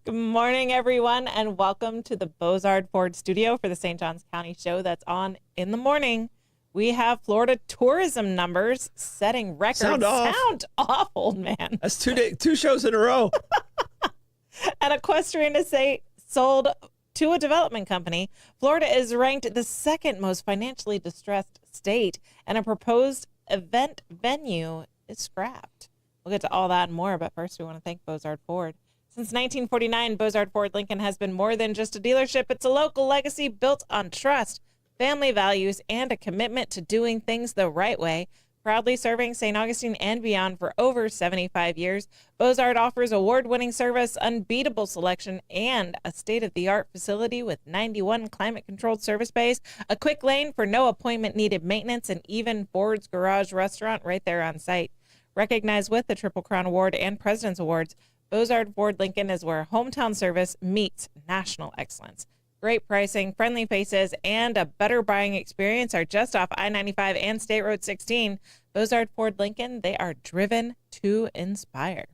Good morning, everyone, and welcome to the Bozard Ford studio for the St. Johns County show that's on in the morning. We have Florida tourism numbers setting records. Sound off. Sound off, old man. That's two shows in a row. An equestrian estate sold to a development company. Florida is ranked the second most financially distressed state, and a proposed event venue is scrapped. We'll get to all that and more, but first we want to thank Bozard Ford. Since 1949, Bozard Ford Lincoln has been more than just a dealership. It's a local legacy built on trust, family values, and a commitment to doing things the right way. Proudly serving St. Augustine and beyond for over 75 years, Bozard offers award-winning service, unbeatable selection, and a state-of-the-art facility with 91 climate-controlled service bays, a quick lane for no appointment-needed maintenance, and even Ford's Garage restaurant right there on site. Recognized with the Triple Crown Award and President's Awards, Bozard Ford Lincoln is where hometown service meets national excellence. Great pricing, friendly faces, and a better buying experience are just off I-95 and State Road 16. Bozard Ford Lincoln, they are driven to inspire.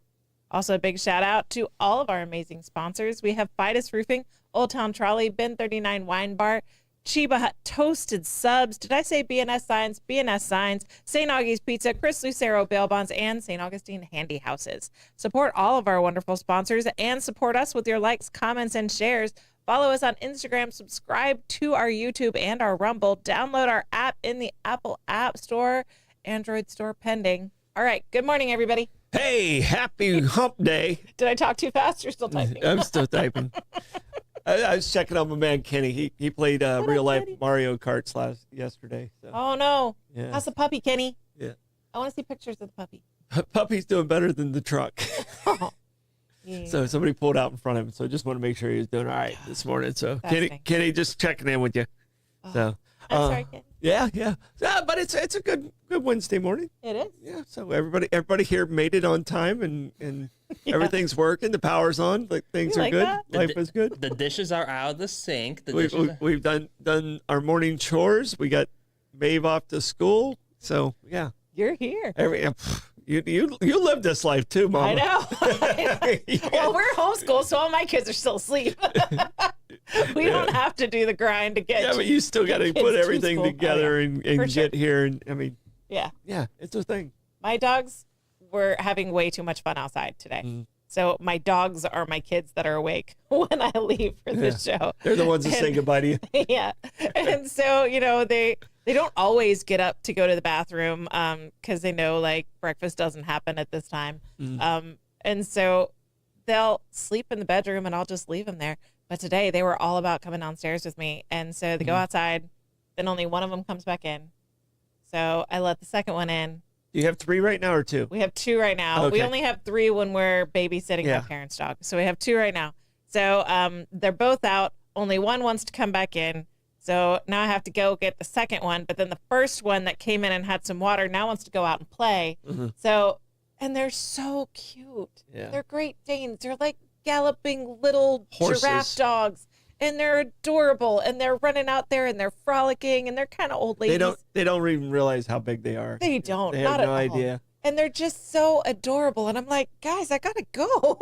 Also, a big shout out to all of our amazing sponsors. We have Fidus Roofing, Old Town Trolley, Bin 39 Wine Bar, Chiba Hut Toasted Subs. Did I say BNS Signs? BNS Signs, St. Augie's Pizza, Chris Lucero Bail Bonds, and St. Augustine Handy Houses. Support all of our wonderful sponsors and support us with your likes, comments, and shares. Follow us on Instagram, subscribe to our YouTube and our Rumble, download our app in the Apple App Store, Android Store pending. All right, good morning, everybody. Hey, happy hump day. Did I talk too fast? You're still typing. I'm still typing. I was checking on my man, Kenny. He played real-life Mario Karts yesterday. So. Oh, no. Yeah. How's the puppy, Kenny? Yeah. I want to see pictures of the puppy. Puppy's doing better than the truck. Oh. Yeah. So somebody pulled out in front of him. So I just want to make sure he was doing all right this morning. So Kenny, just checking in with you. So I'm sorry, Kenny. Yeah. But it's a good Wednesday morning. It is. Yeah. So everybody here made it on time and Yeah. everything's working. The power's on. Like things You are like good. that? Life is good. The dishes are out of the sink. We've done our morning chores. We got Maeve off to school. So yeah. You're here. You live this life too, Mama. I know. Well, we're homeschooled, so all my kids are still asleep. We don't have to do the grind to get. Yeah, but you still got to kids put to everything school. together and For sure. get here. And I mean, Yeah. it's a thing. My dogs were having way too much fun outside today. Mm. So my dogs are my kids that are awake when I leave for this show. They're the ones that say goodbye to you. Yeah. And so, they don't always get up to go to the bathroom because they know like breakfast doesn't happen at this time. And so they'll sleep in the bedroom and I'll just leave them there. But today they were all about coming downstairs with me. And so they go outside, then only one of them comes back in. So I let the second one in. Do you have 3 right now or 2? We have 2 right now. Okay. We only have 3 when we're babysitting my parents' dog. So we have 2 right now. So they're both out. Only one wants to come back in. So now I have to go get the second one. But then the first one that came in and had some water now wants to go out and play. So, and they're so cute. Yeah. They're Great Danes. They're like galloping little Horses. giraffe dogs. And they're adorable. And they're running out there and they're frolicking. And they're kind of old ladies. They don't even realize how big they are. They don't. They not have no at all. idea. And they're just so adorable. And I'm like, guys, I gotta go.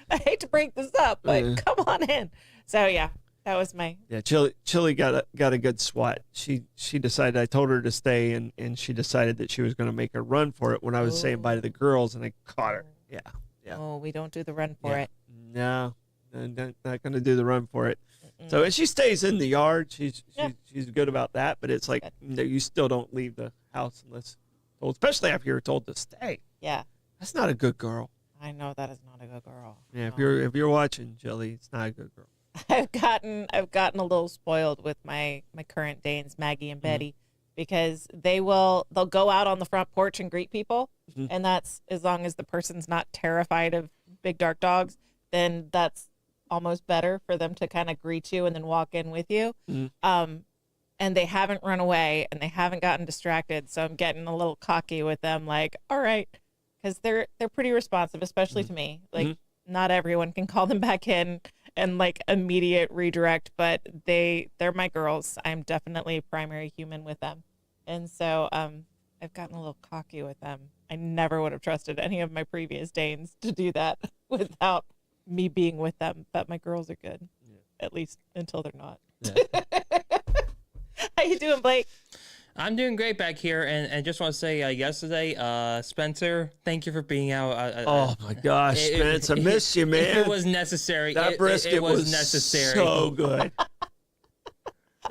I hate to break this up, but come on in. So yeah, that was my. Yeah, Chili got a good swat. She decided. I told her to stay, and she decided that she was going to make a run for it when I was saying bye to the girls, and I caught her. Yeah. Oh, we don't do the run for it. No, not going to do the run for it. So, and she stays in the yard. She's good about that, but it's like you still don't leave the house unless told, especially after you're told to stay. Yeah. That's not a good girl. I know that is not a good girl. Yeah, No. if you're watching, Jilly, it's not a good girl. I've gotten a little spoiled with my current Danes, Maggie and Betty, because they'll go out on the front porch and greet people, and that's as long as the person's not terrified of big dark dogs, then that's almost better for them to kind of greet you and then walk in with you. And they haven't run away and they haven't gotten distracted, so I'm getting a little cocky with them, like, all right, because they're pretty responsive, especially to me. Like, not everyone can call them back in and like immediate redirect, but they're my girls. I'm definitely a primary human with them. And so I've gotten a little cocky with them. I never would have trusted any of my previous Danes to do that without me being with them, but my girls are good, at least until they're not. Yeah. How you doing, Blake? I'm doing great back here, and just want to say yesterday, Spencer, thank you for being out. Oh my gosh, Spence, I missed you, man. It was necessary. That brisket it was necessary. So good.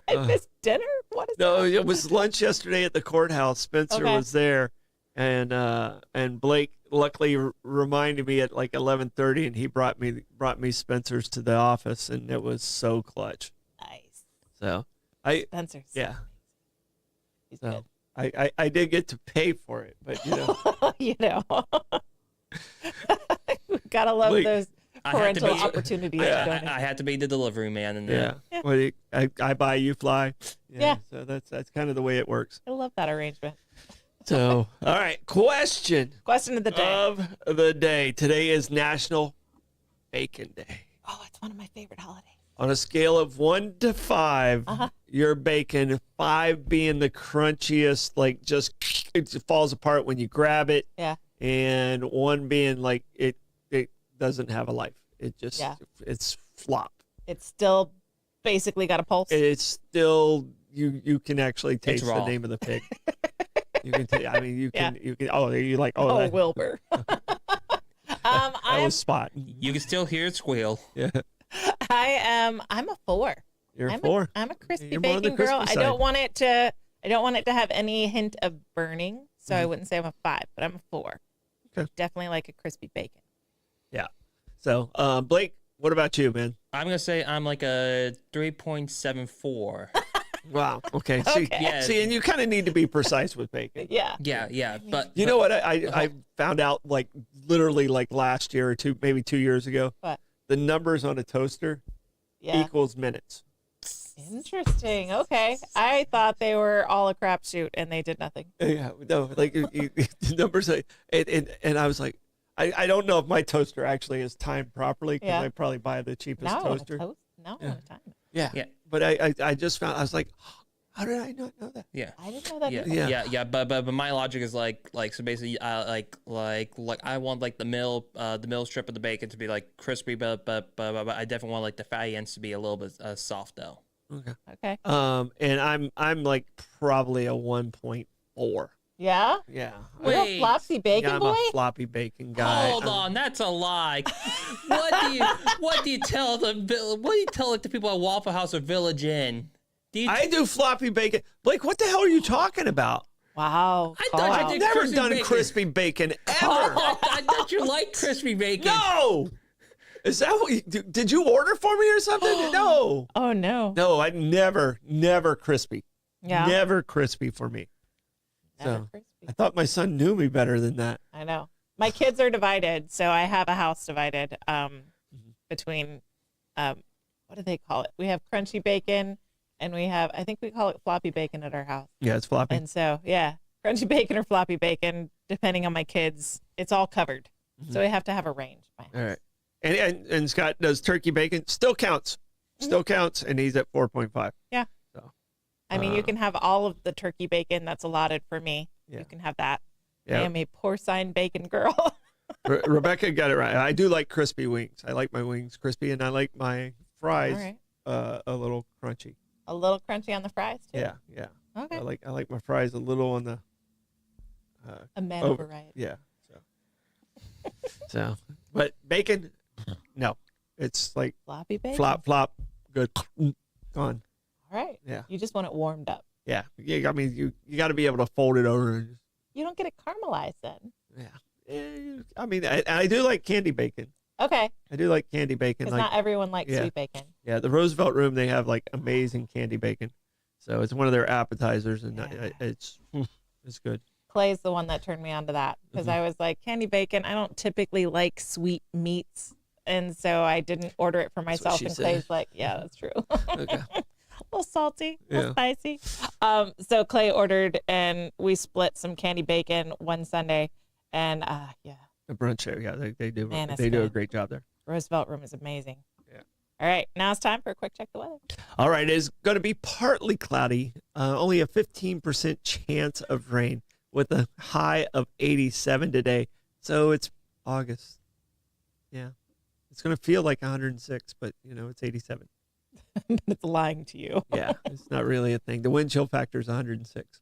I missed dinner. What is No, that? it was lunch yesterday at the courthouse. Spencer was there, and Blake luckily reminded me at like 11:30, and he brought me Spencer's to the office, and it was so clutch. Nice. So Spencer's. yeah. He's So good. I did get to pay for it, but You know. Gotta love Blake, those I had to parental be- opportunities. I had to be the delivery man, and yeah. Yeah. Well, I buy, you fly. Yeah. So that's kind of the way it works. I love that arrangement. So all right, question Question of the day. of the day. Today is National Bacon Day. Oh, it's one of my favorite holidays. On a scale of 1 to 5, your bacon, 5 being the crunchiest, like just it falls apart when you grab it, Yeah. and 1 being like it doesn't have a life. It just it's flop. It's still basically got a pulse. It's still you can actually taste the raw. name of the pig. You can I mean you can you like oh, that, Wilbur. that I'm was spot. you can still hear it squeal. Yeah. I'm a 4. You're I'm 4. I'm a crispy You're more on the bacon girl. crispy I don't side. want it to have any hint of burning, so I wouldn't say I'm a 5, but I'm a 4. Okay. Definitely like a crispy bacon. Yeah. So, Blake, what about you, man? I'm gonna say I'm like a 3.74. Wow. Okay. See, Okay. Yeah. see, and you kind of need to be precise with bacon. Yeah. yeah, but You know what? I found out like literally like last year or maybe 2 years ago. What? The numbers on a toaster Yeah. equals minutes. Interesting. Okay. I thought they were all a crapshoot and they did nothing. Yeah. No, like the numbers. And I was like, I don't know if my toaster actually is timed properly because Yeah. I probably buy the cheapest No, toaster. No, Yeah. one time. Yeah. Yeah. But I just found I was like, how did I not know that? yeah. I didn't know that. Yeah, either. yeah, but my logic is like so basically like I want like the middle strip of the bacon to be like crispy, but I definitely want like the fatty ends to be a little bit soft though. Okay. Okay. And I'm like probably a 1.4. Yeah. Yeah. Wait. You're a floppy bacon I'm boy? a floppy bacon guy. Hold on, that's a lie. What do you tell like the people at Waffle House or Village Inn? Do you I do floppy bacon. Blake, what the hell are you talking about? Wow. I Call thought you out. I've did never crispy done bacon. crispy bacon ever. I thought you liked crispy bacon. No. Is that what did you order for me or something? No. Oh no. No, I never crispy. Yeah. Never crispy for me. Never So crispy. I thought my son knew me better than that. I know. My kids are divided, so I have a house divided between what do they call it? We have crunchy bacon and I think we call it floppy bacon at our house. Yeah, it's floppy. And so, yeah, crunchy bacon or floppy bacon, depending on my kids, it's all covered. So we have to have a range. All right. And Scott does turkey bacon. Still counts. Still counts, and he's at 4.5. Yeah. So I mean, you can have all of the turkey bacon that's allotted for me. Yeah. You can have that. Yeah. I am a porcine bacon girl. Rebecca got it right. I do like crispy wings. I like my wings crispy, and I like my fries All right. a little crunchy. A little crunchy on the fries too. Yeah, yeah. Okay. I like my fries a little on the A meta over. variety. Yeah. So, but bacon, no. It's like Floppy bacon. flop, good, gone. All right. Yeah. You just want it warmed up. Yeah. I mean, you got to be able to fold it over. And just, You don't get it caramelized then. yeah. I mean, I do like candy bacon. Okay. I do like candy bacon. Because Like, not everyone likes yeah. sweet bacon. yeah, the Roosevelt Room, they have like amazing candy bacon. So it's one of their appetizers, and Yeah. it's good. Clay's the one that turned me on to that because I was like, candy bacon, I don't typically like sweet meats. And so I didn't order it for what myself. she And said. Clay's like, yeah, that's true. Okay. A little salty, a little Yeah. spicy. So Clay ordered and we split some candy bacon one Sunday. And yeah, The brunch there, yeah, they do. Man, it's they do a good. great job there. Roosevelt Room is amazing. Yeah. All right. Now it's time for a quick check the weather. All right, it's going to be partly cloudy, only a 15% chance of rain with a high of 87 today. So it's August. Yeah. It's going to feel like 106, but it's 87. It's lying to you. Yeah, it's not really a thing. The wind chill factor is 106.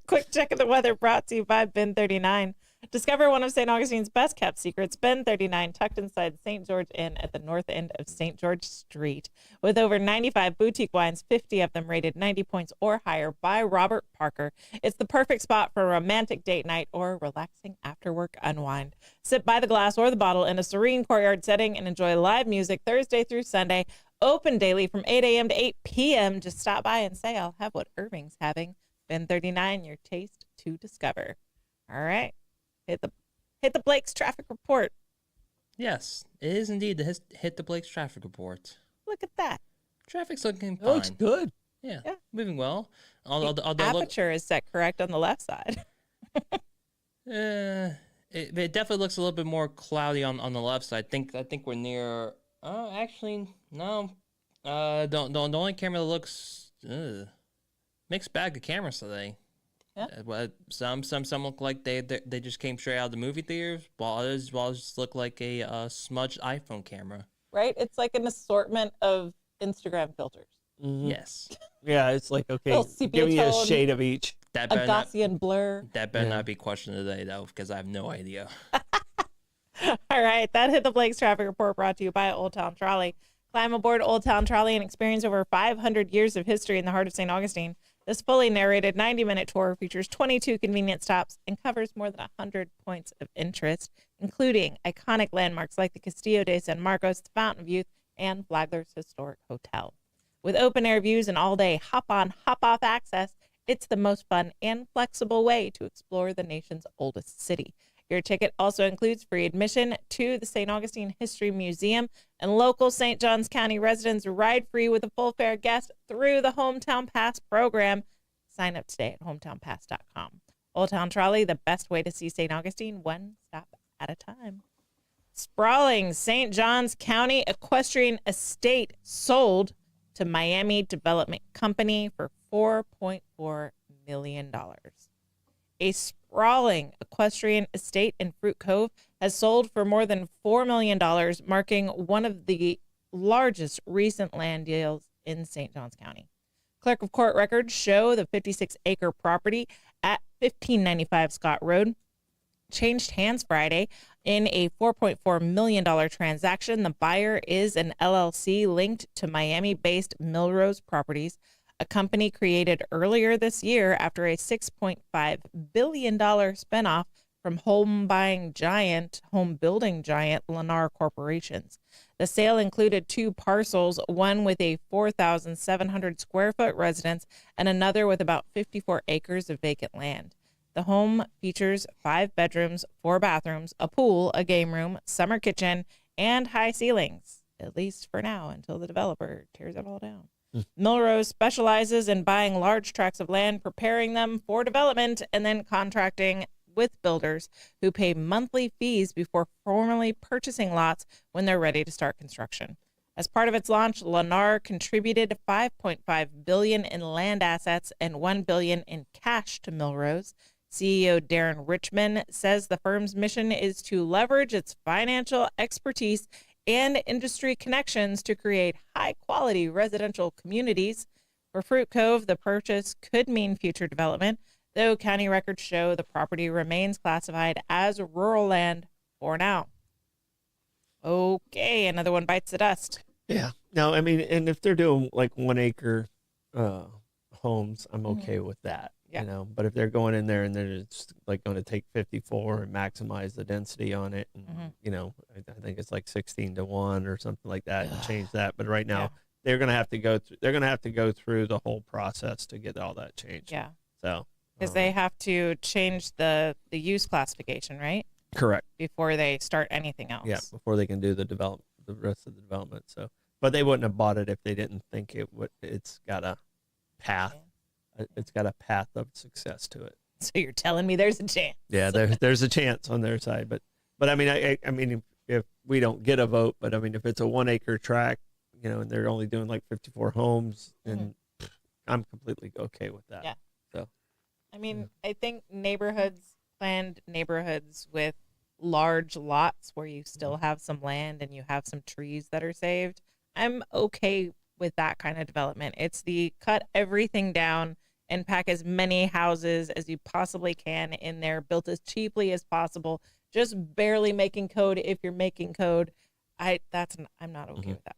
Quick check of the weather brought to you by Bin 39. Discover one of St. Augustine's best kept secrets. Bin 39, tucked inside St. George Inn at the north end of St. George Street. With over 95 boutique wines, 50 of them rated 90 points or higher by Robert Parker, it's the perfect spot for a romantic date night or relaxing after work unwind. Sit by the glass or the bottle in a serene courtyard setting and enjoy live music Thursday through Sunday. Open daily from 8 a.m. to 8 p.m. Just stop by and say, I'll have what Irving's having. Bin 39, your taste to discover. All right. Hit the Blake's traffic report. Yes, it is indeed the hit the Blake's traffic report. Look at that. Traffic's looking It fine. looks good. Yeah, Yeah. moving well. Although Aperture is set correct on the left side. it definitely looks a little bit more cloudy on the left side. I think we're near. Actually, no. The only camera that looks mixed bag of cameras today. Yeah. Some look like they just came straight out of the movie theaters, while others just look like a smudged iPhone camera. Right? It's like an assortment of Instagram filters. Mm-hmm. Yes. Yeah, it's like, okay, Little sepia give me a tone. shade of each. That A better not, Gaussian blur. that better not be questioned today, though, because I have no idea. All right. That hit the Blake's traffic report brought to you by Old Town Trolley. Climb aboard Old Town Trolley and experience over 500 years of history in the heart of St. Augustine. This fully narrated 90-minute tour features 22 convenient stops and covers more than 100 points of interest, including iconic landmarks like the Castillo de San Marcos, the Fountain of Youth, and Flagler's Historic Hotel. With open-air views and all-day hop-on, hop-off access, it's the most fun and flexible way to explore the nation's oldest city. Your ticket also includes free admission to the St. Augustine History Museum, and local St. Johns County residents ride free with a full fare guest through the Hometown Pass program. Sign up today at hometownpass.com. Old Town Trolley, the best way to see St. Augustine, one stop at a time. Sprawling St. Johns County equestrian estate sold to Miami Development Company for $4.4 million. A sprawling equestrian estate in Fruit Cove has sold for more than $4 million, marking one of the largest recent land deals in St. Johns County. Clerk of Court records show the 56-acre property at 1595 Scott Road changed hands Friday in a $4.4 million transaction. The buyer is an LLC linked to Miami-based Millrose Properties, a company created earlier this year after a $6.5 billion spinoff from home building giant Lennar Corporations. The sale included two parcels, one with a 4,700 square foot residence and another with about 54 acres of vacant land. The home features 5 bedrooms, 4 bathrooms, a pool, a game room, summer kitchen, and high ceilings, at least for now, until the developer tears it all down. Millrose specializes in buying large tracts of land, preparing them for development, and then contracting with builders who pay monthly fees before formally purchasing lots when they're ready to start construction. As part of its launch, Lennar contributed $5.5 billion in land assets and $1 billion in cash to Millrose. CEO Darren Richman says the firm's mission is to leverage its financial expertise and industry connections to create high-quality residential communities. For Fruit Cove, the purchase could mean future development, though county records show the property remains classified as rural land for now. Okay, another one bites the dust. Yeah. No, I mean, and if they're doing like 1 acre homes, I'm okay with that. Yeah. But if they're going in there and they're just like going to take 54 and maximize the density on it, and I think it's like 16-1 or something like that, and change that. But right now they're going to have to go through. They're going to have to go through the whole process to get all that changed. Yeah. So because they have to change the use classification, right? Correct. Before they start anything else. Yeah, before they can do the rest of the development. So, but they wouldn't have bought it if they didn't think it would. It's got a path. Yeah. It's got a path of success to it. So you're telling me there's a chance? Yeah, there's a chance on their side, but I mean, I mean, if we don't get a vote, but I mean, if it's a 1 acre tract, and they're only doing like 54 homes, then I'm completely okay with that. Yeah. So, I mean, I think planned neighborhoods with large lots where you still have some land and you have some trees that are saved, I'm okay with that kind of development. It's the cut everything down and pack as many houses as you possibly can in there, built as cheaply as possible, just barely making code if you're making code. I'm not okay with that.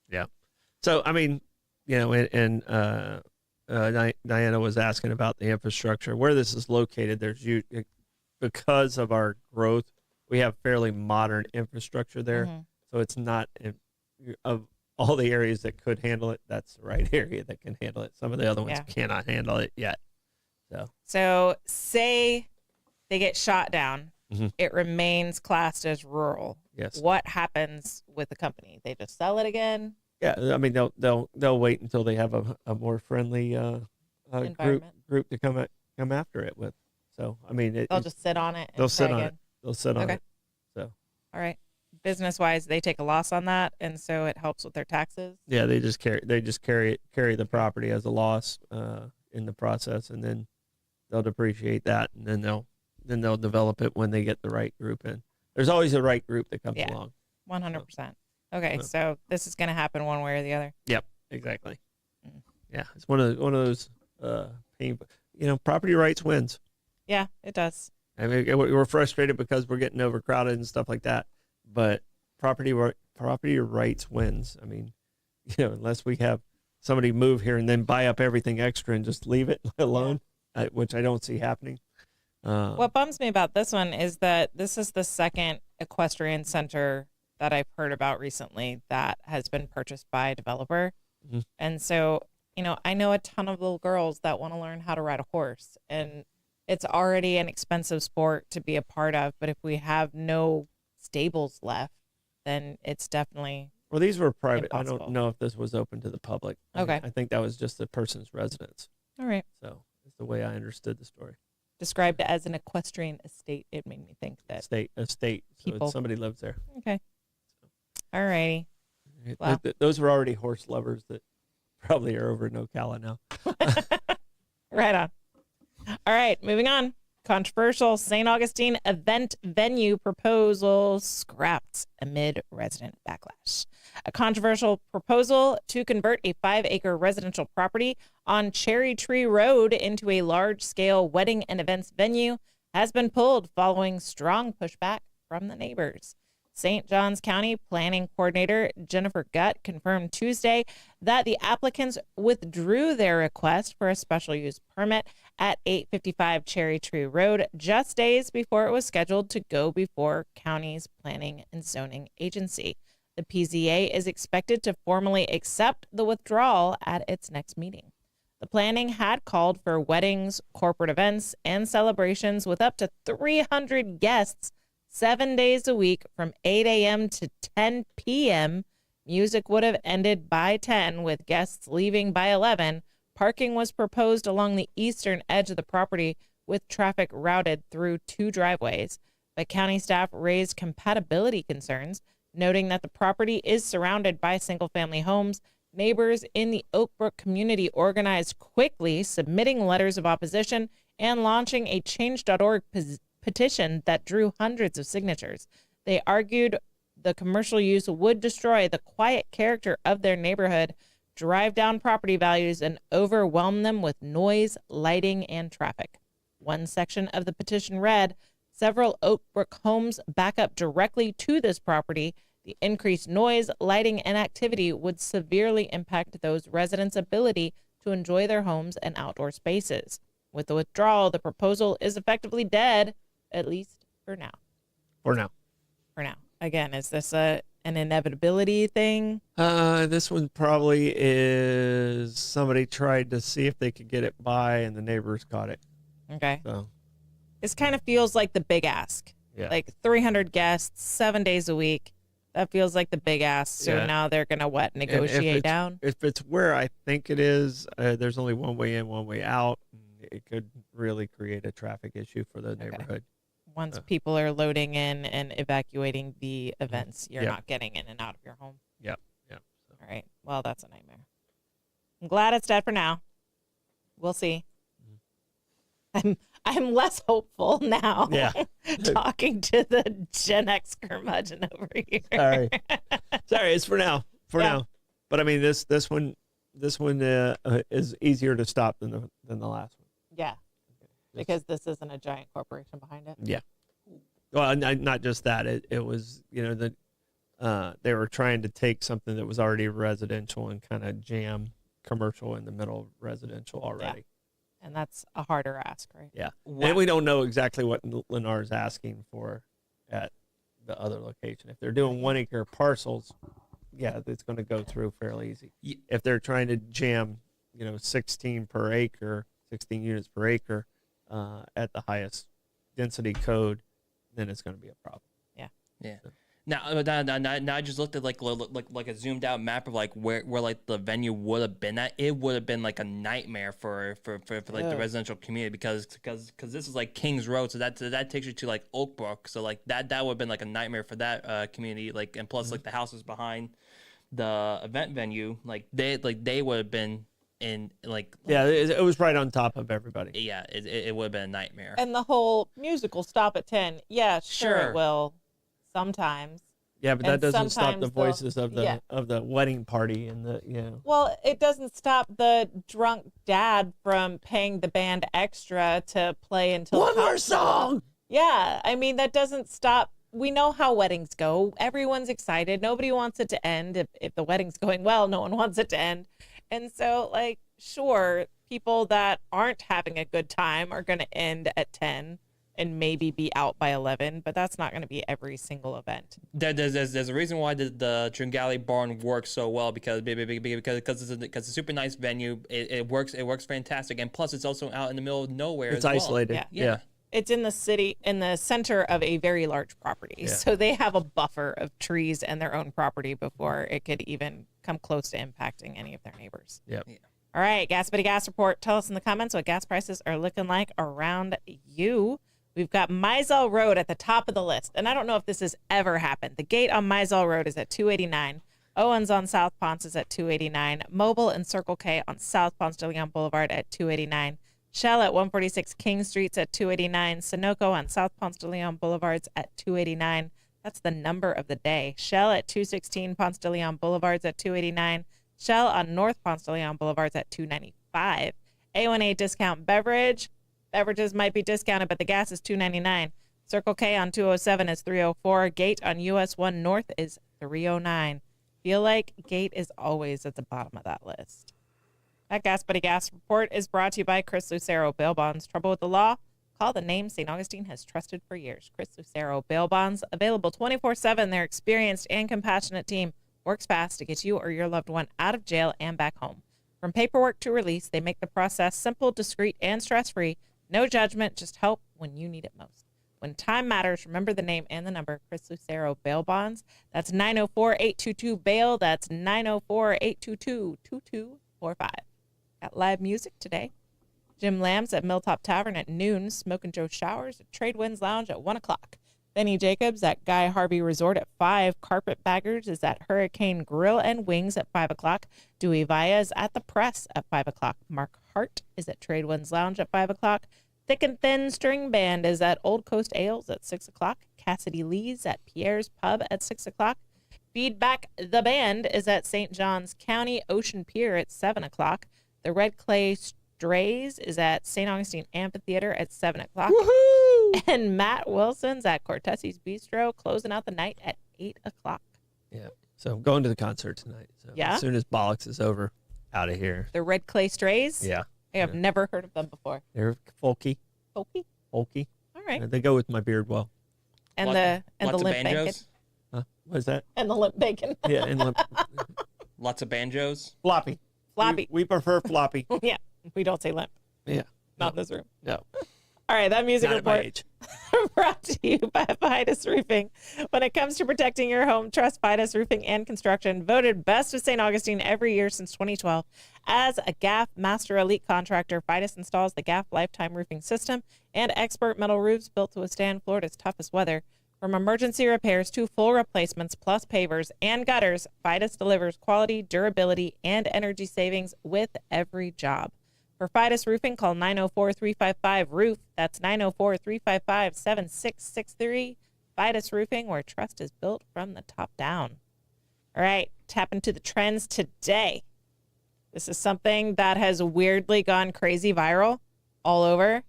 Yeah. So, I mean, Diana was asking about the infrastructure, where this is located. Because of our growth, we have fairly modern infrastructure there. So it's not of all the areas that could handle it. That's the right area that can handle it. Some of the other ones cannot handle it yet. So say they get shot down, it remains classed as rural. Yes. What happens with the company? They just sell it again? Yeah, I mean they'll wait until they have a more friendly group to come after it with. So I mean, they'll just sit on it. They'll sit on it. They'll sit on it. So all right, business wise, they take a loss on that, and so it helps with their taxes. Yeah, they just carry the property as a loss in the process, and then they'll depreciate that, and then they'll develop it when they get the right group in. There's always a right group that comes along. 100%. Okay, so this is going to happen one way or the other. Yep, exactly. Yeah, it's one of those property rights wins. Yeah, it does. I mean, we're frustrated because we're getting overcrowded and stuff like that, but property rights wins. I mean, unless we have somebody move here and then buy up everything extra and just leave it alone, which I don't see happening. What bums me about this one is that this is the second equestrian center that I've heard about recently that has been purchased by a developer. And so, I know a ton of little girls that want to learn how to ride a horse, and it's already an expensive sport to be a part of. But if we have no stables left, then it's definitely Well, these were private. impossible. I don't know if this was open to the public. Okay. I think that was just the person's residence. All right. So it's the way I understood the story. Described as an equestrian estate, it made me think that. Estate. So People. somebody lives there. Okay. All righty. Wow. Those were already horse lovers that probably are over in Ocala now. Right on. All right, moving on. Controversial St. Augustine event venue proposal scrapped amid resident backlash. A controversial proposal to convert a 5-acre residential property on Cherry Tree Road into a large-scale wedding and events venue has been pulled following strong pushback from the neighbors. St. Johns County Planning Coordinator Jennifer Gutt confirmed Tuesday that the applicants withdrew their request for a special use permit at 855 Cherry Tree Road just days before it was scheduled to go before county's Planning and Zoning Agency. The PZA is expected to formally accept the withdrawal at its next meeting. The planning had called for weddings, corporate events, and celebrations with up to 300 guests 7 days a week from 8 a.m. to 10 p.m. Music would have ended by 10, with guests leaving by 11. Parking was proposed along the eastern edge of the property, with traffic routed through 2 driveways. But county staff raised compatibility concerns, noting that the property is surrounded by single-family homes. Neighbors in the Oak Brook community organized quickly, submitting letters of opposition and launching a Change.org petition that drew hundreds of signatures. They argued the commercial use would destroy the quiet character of their neighborhood, drive down property values, and overwhelm them with noise, lighting, and traffic. One section of the petition read, "Several Oak Brook homes back up directly to this property. The increased noise, lighting, and activity would severely impact those residents' ability to enjoy their homes and outdoor spaces. With the withdrawal, the proposal is effectively dead, at least for now." For now. For now. Again, is this an inevitability thing? This one probably is somebody tried to see if they could get it by, and the neighbors caught it. Okay. So This kind of feels like the big ask. yeah, Like 300 guests, 7 days a week. That feels like the big ask. So Yeah. now they're going to what? And if Negotiate it's- down? If it's where I think it is, there's only one way in, one way out. It could really create a traffic issue for the neighborhood. Once people are loading in and evacuating the events, you're Yeah. not getting in and out of your home. Yep. Yep. So. All right. Well, that's a nightmare. I'm glad it's dead for now. We'll see. I'm less hopeful now. Yeah. Talking to the Gen X curmudgeon over here. Sorry, it's for now. Now. But I mean, this one is easier to stop than the last one. Yeah, because this isn't a giant corporation behind it. Yeah. Well, not just that. It was, they were trying to take something that was already residential and kind of jam commercial in the middle of residential already. Yeah. And that's a harder ask, right? Yeah. Wow. And we don't know exactly what Lennar is asking for at the other location. If they're doing 1 acre parcels, yeah, it's going to go through fairly easy. Yeah. If they're trying to jam, 16 units per acre at the highest density code, then it's going to be a problem. Yeah. Now I just looked at like a zoomed out map of like where like the venue would have been at. It would have been like a nightmare for like the residential community because this is like Kings Road, so that takes you to like Oak Brook, so like that would have been like a nightmare for that community. Like, and plus like the houses behind the event venue, like they would have been in like it was right on top of everybody. Yeah, it would have been a nightmare. And the whole musical stop at 10. Yeah, sure. Sure. It will sometimes. Yeah, but that And doesn't stop the sometimes they'll- voices of the wedding party and Well, it doesn't stop the drunk dad from paying the band extra to play until one more song. Yeah, I mean, that doesn't stop. We know how weddings go. Everyone's excited. Nobody wants it to end. If the wedding's going well, no one wants it to end. And so, like, sure, people that aren't having a good time are going to end at 10 and maybe be out by 11, but that's not going to be every single event. There's a reason why the Tringali Barn works so well because it's a super nice venue. It works fantastic, and plus it's also out in the middle of nowhere. It's as well. isolated. Yeah. It's in the city, in the center of a very large property. Yeah. So they have a buffer of trees and their own property before it could even come close to impacting any of their neighbors. Yep. Yeah. All right, Gas Buddy Gas Report. Tell us in the comments what gas prices are looking like around you. We've got Mizell Road at the top of the list. And I don't know if this has ever happened. The gate on Mizell Road is at $2.89. Owens on South Ponce is at $2.89. Mobile and Circle K on South Ponce de Leon Boulevard at $2.89. Shell at 146 King Street's at $2.89. Sunoco on South Ponce de Leon Boulevards at $2.89. That's the number of the day. Shell at 216 Ponce de Leon Boulevards at $2.89. Shell on North Ponce de Leon Boulevards at $2.95. A1A discount beverage. Beverages might be discounted, but the gas is $2.99. Circle K on 207 is $3.04. Gate on US 1 North is $3.09. Feel like Gate is always at the bottom of that list. That Gas Buddy Gas Report is brought to you by Chris Lucero, Bail Bonds. Trouble with the law? Call the name St. Augustine has trusted for years. Chris Lucero, Bail Bonds, available 24/7. Their experienced and compassionate team works fast to get you or your loved one out of jail and back home. From paperwork to release, they make the process simple, discreet, and stress-free. No judgment, just help when you need it most. When time matters, remember the name and the number, Chris Lucero, Bail Bonds. That's 904-822-BAIL. That's 904-822-2245. Got live music today. Jim Lamb's at Milltop Tavern at noon. Smoke and Joe Showers at Trade Winds Lounge at 1 o'clock. Benny Jacobs at Guy Harvey Resort at 5. Carpetbaggers is at Hurricane Grill and Wings at 5 o'clock. Dewey Vaya is at the Press at 5 o'clock. Mark Hart is at Trade Winds Lounge at 5 o'clock. Thick and Thin String Band is at Old Coast Ales at 6 o'clock. Cassidy Lee's at Pierre's Pub at 6 o'clock. Feedback the Band is at St. Johns County Ocean Pier at 7 o'clock. The Red Clay Strays is at St. Augustine Amphitheater at 7 o'clock. Woohoo! And Matt Wilson's at Cortesi's Bistro, closing out the night at 8 o'clock. Yeah. So I'm going to the concert tonight. So Yeah? as soon as Bollocks is over, out of here. The Red Clay Strays? Yeah. I have never heard of them before. They're folky. Folky? Folky. All right. They go with my beard well. And Lots the of limp bacon. banjos. What is that? And the limp bacon. Yeah, and Lots of banjos. floppy. Floppy. We prefer floppy. Yeah. We don't say limp. Yeah. Not in this room. No. All right. That music Not at my report age. brought to you by Fidus Roofing. When it comes to protecting your home, trust Fidus Roofing and Construction. Voted best of St. Augustine every year since 2012. As a GAF Master Elite contractor, Fidus installs the GAF Lifetime Roofing System and expert metal roofs built to withstand Florida's toughest weather. From emergency repairs to full replacements, plus pavers and gutters, Fidus delivers quality, durability, and energy savings with every job. For Fidus Roofing, call 904-355-ROOF. That's 904-355-7663. Fidus Roofing, where trust is built from the top down. All right, tap into the trends today. This is something that has weirdly gone crazy viral all over,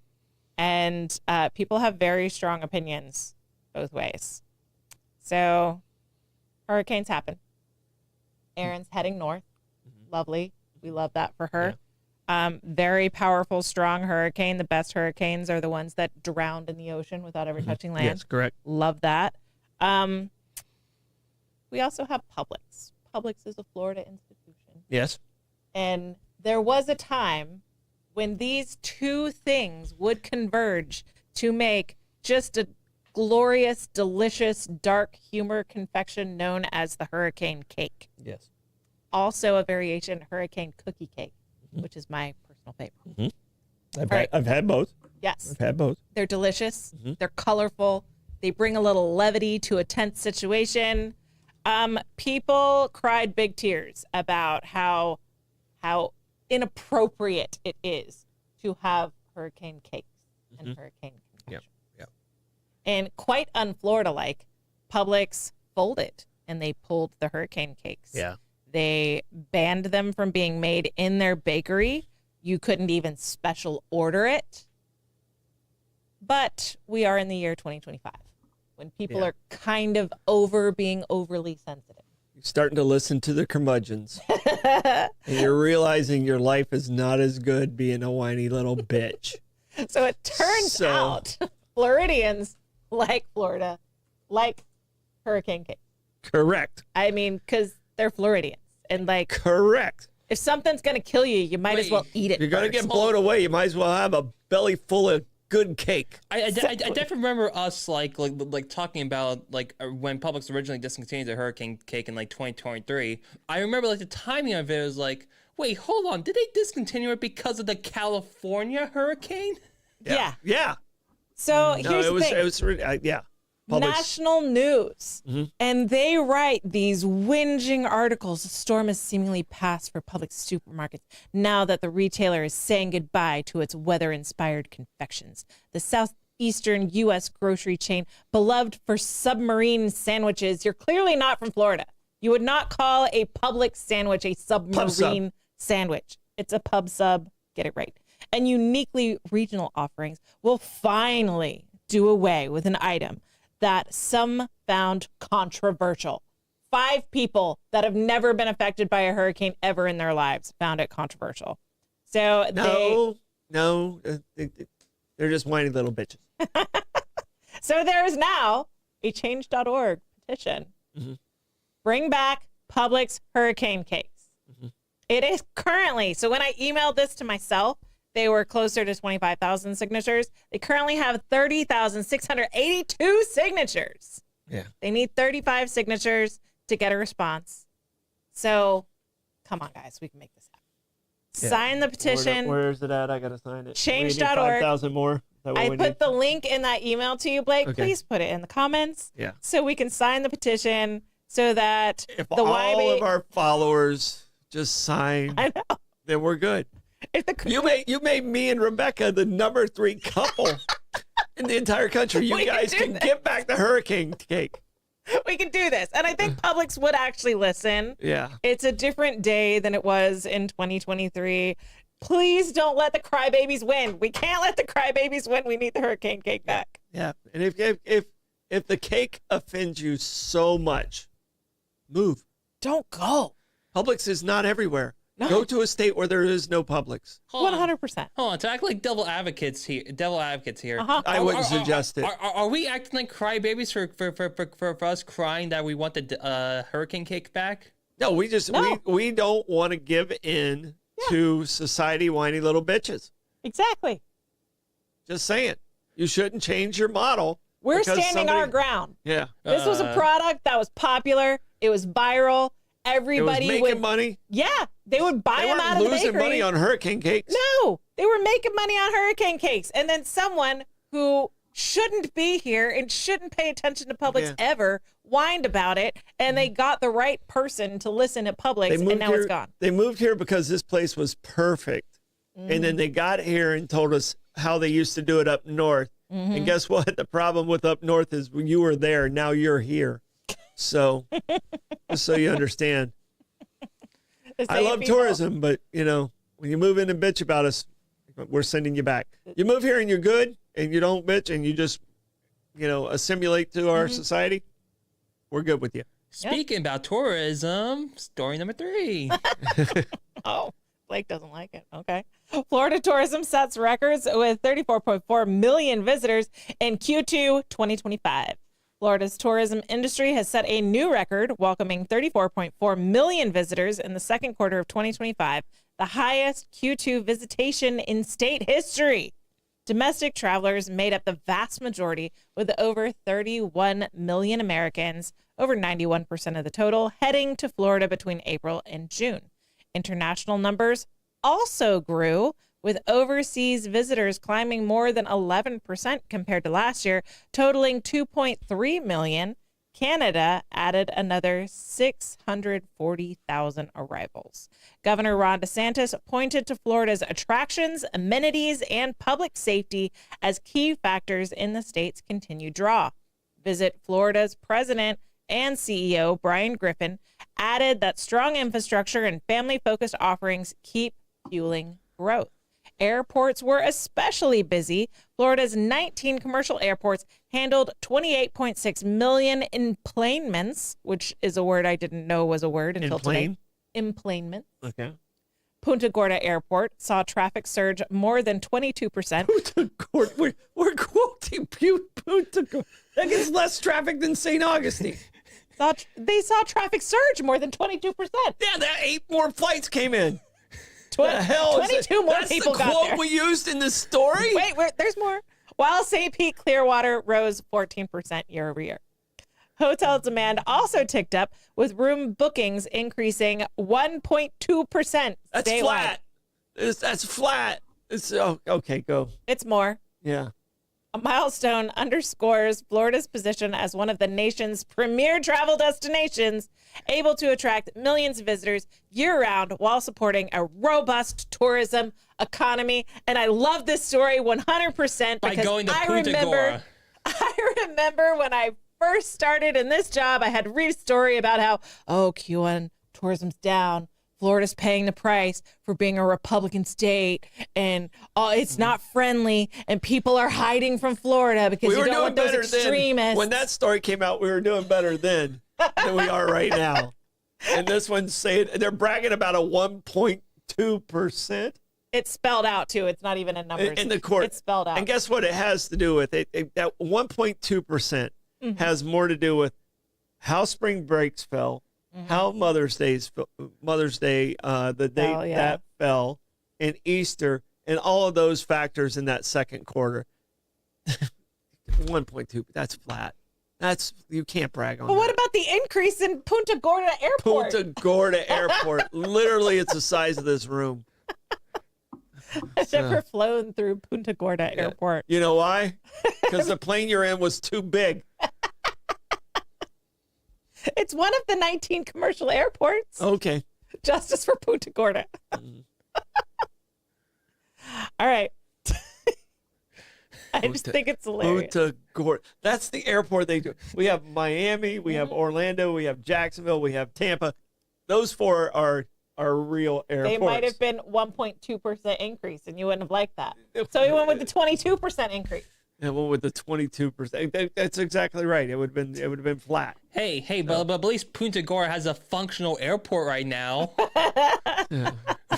and people have very strong opinions both ways. So, hurricanes happen. Erin's heading north. Lovely. We love that for her. Very powerful, strong hurricane. The best hurricanes are the ones that drowned in the ocean without ever touching land. Yes, correct. Love that. We also have Publix. Publix is a Florida institution. Yes. And there was a time when these two things would converge to make just a glorious, delicious, dark humor confection known as the hurricane cake. Yes. Also a variation hurricane cookie cake, which is my personal favorite. I've had both. Yes. I've had both. They're delicious. They're colorful. They bring a little levity to a tense situation. People cried big tears about how inappropriate it is to have hurricane cakes and hurricane confection. Yep. And quite un-Florida-like, Publix folded and they pulled the hurricane cakes. Yeah. They banned them from being made in their bakery. You couldn't even special order it. But we are in the year 2025 when people are kind of being overly sensitive. You're starting to listen to the curmudgeons. And you're realizing your life is not as good being a whiny little bitch. So it turns out Floridians like Florida, like hurricane cake. Correct. I mean, because they're Floridians. And like, Correct. if something's going to kill you, you might as well eat it. If you're going to get blown away, you might as well have a belly full of good cake. I definitely remember us like talking about when Publix originally discontinued the hurricane cake in like 2023. I remember like the timing of it was like, wait, hold on, did they discontinue it because of the California hurricane? Yeah. Yeah. So here's the thing. It was yeah. Publix. National news. And they write these whinging articles. The storm has seemingly passed for Publix supermarkets now that the retailer is saying goodbye to its weather-inspired confections. The southeastern U.S. grocery chain, beloved for submarine sandwiches. You're clearly not from Florida. You would not call a Publix sandwich a submarine sandwich. It's a pub sub. Get it right. And uniquely regional offerings will finally do away with an item that some found controversial. 5 people that have never been affected by a hurricane ever in their lives found it controversial. So they're just whiny little bitches. So there is now a change.org petition. Bring back Publix hurricane cakes. It is currently, so when I emailed this to myself, they were closer to 25,000 signatures. They currently have 30,682 signatures. Yeah. They need 35 signatures to get a response. So, come on, guys. We can make this happen. Yeah. Sign the petition. Where is it at? I got to sign it. Change.org. 5,000 more. Is that what I we put need? the link in that email to you, Blake. Okay. Please put it in the comments. Yeah. So we can sign the petition so that If the all of our followers just sign, I know. then we're good. If the You made me and Rebecca the number 3 couple in the entire country. You We can guys do can this. get back the hurricane cake. we can do this. And I think Publix would actually listen. Yeah. It's a different day than it was in 2023. Please don't let the crybabies win. We can't let the crybabies win. We need the hurricane cake back. Yeah. And if the cake offends you so much, move. Don't go. Publix is not everywhere. No. Go to a state where there is no Publix. 100%. Hold on, to act like devil advocates here. I wouldn't suggest it. Are we acting like crybabies for us crying that we want the hurricane cake back? No, we don't want to give in Yeah. to society whiny little bitches. Exactly. Just saying. You shouldn't change your model. We're because standing our ground. Yeah. This was a product that was popular. It was viral. It was Everybody making would. money. Yeah, they would buy They them out weren't of the losing bakery. money on hurricane cakes. No, they were making money on hurricane cakes. And then someone who shouldn't be here and shouldn't pay attention to Publix Yeah. ever whined about it, and they got the right person to listen at Publix, and now it's gone. They moved here because this place was perfect and then they got here and told us how they used to do it up north. And guess what? The problem with up north is when you were there, now you're here. So, just so you understand. I love tourism, but, you know, when you move in and bitch about us, we're sending you back. You move here and you're good, and you don't bitch, and you just, you know, assimilate to our society, we're good with you. Speaking about tourism, story number 3. Oh, Blake doesn't like it. Okay. Florida tourism sets records with 34.4 million visitors in Q2 2025. Florida's tourism industry has set a new record, welcoming 34.4 million visitors in the second quarter of 2025, the highest Q2 visitation in state history. Domestic travelers made up the vast majority, with over 31 million Americans, over 91% of the total, heading to Florida between April and June. International numbers also grew, with overseas visitors climbing more than 11% compared to last year, totaling 2.3 million. Canada added another 640,000 arrivals. Governor Ron DeSantis pointed to Florida's attractions, amenities, and public safety as key factors in the state's continued draw. Visit Florida's president and CEO, Brian Griffin, added that strong infrastructure and family-focused offerings keep fueling growth. Airports were especially busy. Florida's 19 commercial airports handled 28.6 million enplanements, which is a word I didn't know was a word until today. Enplanements. Okay. Punta Gorda Airport saw traffic surge more than 22%. Punta Gorda. We're quoting Punta Gorda. That gets less traffic than St. Augustine. They saw traffic surge more than 22%. Yeah, that 8 more flights came in. The hell 22 more people got there. That's the quote we used in this story? Wait, there's more. While St. Pete Clearwater rose 14% year over year. Hotel demand also ticked up, with room bookings increasing 1.2%. That's statewide. flat. That's flat. Okay, go. It's more. Yeah. A milestone underscores Florida's position as one of the nation's premier travel destinations, able to attract millions of visitors year-round while supporting a robust tourism economy. And I love this story 100% By because going to Punta Gorda. I remember when I first started in this job, I had to read a story about how, Q1 tourism's down. Florida's paying the price for being a Republican state, and it's not friendly, and people are hiding from Florida because you don't want those extremists. When that story came out, we were doing better then than we are right now. And this one's saying they're bragging about a 1.2%. It's spelled out too. It's not even in numbers. In the court. It's spelled out. And guess what it has to do with? That 1.2% has more to do with how spring breaks fell, how Mother's Day, the day that fell, and Easter, and all of those factors in that second quarter. 1.2, that's flat. You can't brag on that. But what about the increase in Punta Gorda Airport? Punta Gorda Airport. Literally, it's the size of this room. I've never flown through Punta Gorda Airport. You know why? Because the plane you're in was too big. It's one of the 19 commercial airports. Okay. Justice for Punta Gorda. All right. I just think it's hilarious. Punta Gorda. That's the airport they do. We have Miami, we have Orlando, we have Jacksonville, we have Tampa. Those 4 are real airports. They might have been 1.2% increase, and you wouldn't have liked that. So we went with the 22% increase. And went with the 22%. That's exactly right. It would have been flat. Hey, but at least Punta Gorda has a functional airport right now.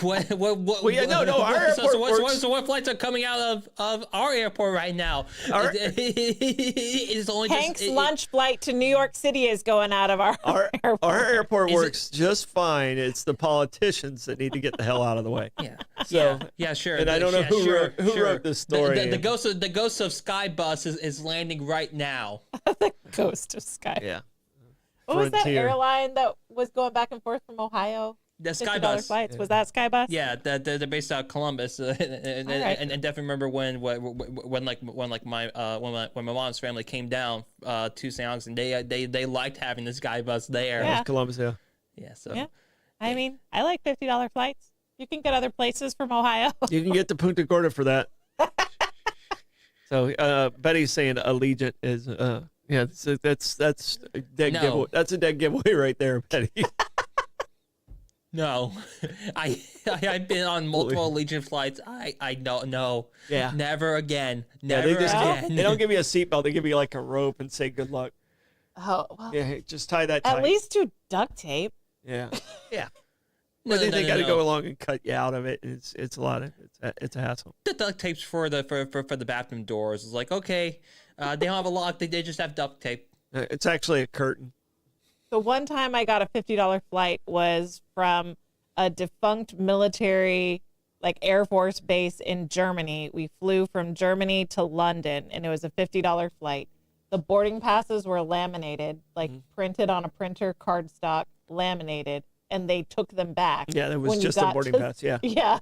What? Well, yeah, no. Our airport works. So what flights are coming out of our airport right now? It's only Hank's lunch flight to New York City is going out of our airport. Our airport works just fine. It's the politicians that need to get the hell out of the way. Yeah. So yeah, sure. And I don't know who wrote this story. The ghost of Skybus is landing right now. The ghost of Sky. Yeah. What was that airline that was going back and forth from Ohio? The $50 Skybus flights. Yeah. Was that Skybus? Yeah, they're based out of Columbus, and definitely remember when my mom's family came down to St. Augustine, they liked having the Skybus there. Yeah. Columbus, yeah. Yeah, so yeah. I mean, I like $50 flights. You can get other places from Ohio. You can get to Punta Gorda for that. So Betty's saying Allegiant is yeah, that's a dead No. giveaway. That's a dead giveaway right there, Betty. No, I've been on multiple Allegiant flights. I don't know. Yeah. Never again. Yeah, Never they just again. they don't give you a seatbelt. They give you like a rope and say good luck. Oh, well, Yeah, hey, just tie that tight. at least do duct tape. Yeah. Yeah. No, But then no, they no, got to no. go along and cut you out of it. And it's a lot of it's a hassle. The duct tapes for the bathroom doors. It's like, okay, they don't have a lock. They just have duct tape. It's actually a curtain. The one time I got a $50 flight was from a defunct military, like Air Force base in Germany. We flew from Germany to London, and it was a $50 flight. The boarding passes were laminated, like printed on a printer, cardstock, laminated, and they took them back. Yeah, that was when you just a got boarding to- pass. Yeah. Yeah.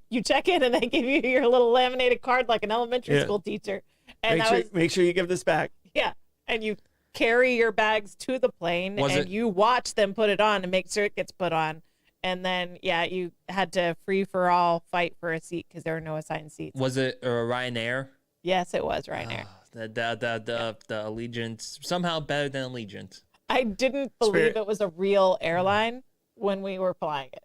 You check in, and they give you your little laminated card like an elementary Yeah. school teacher. And Make sure you give this back. yeah, and you carry your bags to the plane, Was and it- you watch them put it on and make sure it gets put on. And then, yeah, you had to free for all fight for a seat because there were no assigned seats. Was it Ryanair? Yes, it was Ryanair. The Allegiant somehow better than Allegiant. I didn't believe Spirit. it was a real airline when we were flying it.